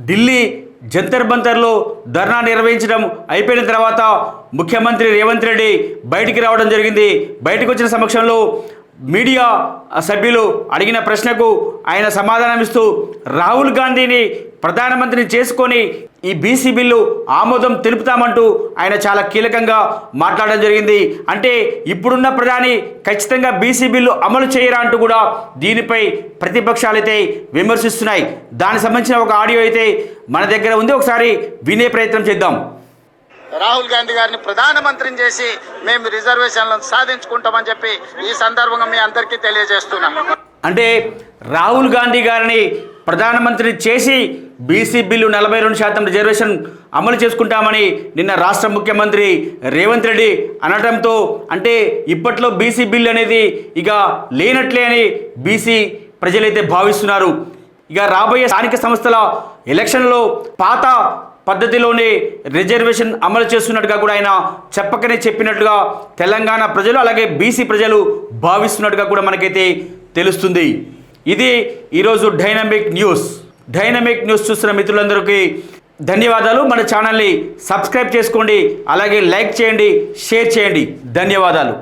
ఢిల్లీ జంతర్ బంతర్లో ధర్నా నిర్వహించడం అయిపోయిన తర్వాత ముఖ్యమంత్రి రేవంత్ రెడ్డి బయటికి రావడం జరిగింది. బయటకు వచ్చిన సమక్షంలో మీడియా సభ్యులు అడిగిన ప్రశ్నకు ఆయన సమాధానమిస్తూ రాహుల్ గాంధీని ప్రధానమంత్రిని చేసుకొని ఈ బీసీ బిల్లు ఆమోదం తెలుపుతామంటూ ఆయన చాలా కీలకంగా మాట్లాడడం జరిగింది. అంటే ఇప్పుడున్న ప్రధాని ఖచ్చితంగా బీసీ బిల్లు అమలు చేయరా అంటూ కూడా దీనిపై ప్రతిపక్షాలు అయితే విమర్శిస్తున్నాయి. దానికి సంబంధించిన ఒక ఆడియో అయితే మన దగ్గర ఉంది, ఒకసారి వినే ప్రయత్నం చేద్దాం. రాహుల్ గాంధీ గారిని ప్రధానమంత్రిని చేసి మేము రిజర్వేషన్లను సాధించుకుంటామని చెప్పి ఈ సందర్భంగా మీ అందరికీ తెలియజేస్తున్నాం. అంటే రాహుల్ గాంధీ గారిని ప్రధానమంత్రి చేసి బీసీ బిల్లు 42% రిజర్వేషన్ అమలు చేసుకుంటామని నిన్న రాష్ట్ర ముఖ్యమంత్రి రేవంత్ రెడ్డి అనడంతో అంటే ఇప్పట్లో బీసీ బిల్లు అనేది ఇక లేనట్లే అని బీసీ ప్రజలైతే భావిస్తున్నారు. ఇక రాబోయే స్థానిక సంస్థల ఎలక్షన్లో పాత పద్ధతిలోనే రిజర్వేషన్ అమలు చేస్తున్నట్టుగా కూడా ఆయన చెప్పకనే చెప్పినట్టుగా తెలంగాణ ప్రజలు అలాగే బీసీ ప్రజలు భావిస్తున్నట్టుగా కూడా మనకైతే తెలుస్తుంది. ఇది ఈరోజు డైనమిక్ న్యూస్ చూస్తున్న మిత్రులందరికీ ధన్యవాదాలు. మన ఛానల్ని సబ్స్క్రైబ్ చేసుకోండి, అలాగే లైక్ చేయండి, షేర్ చేయండి. ధన్యవాదాలు.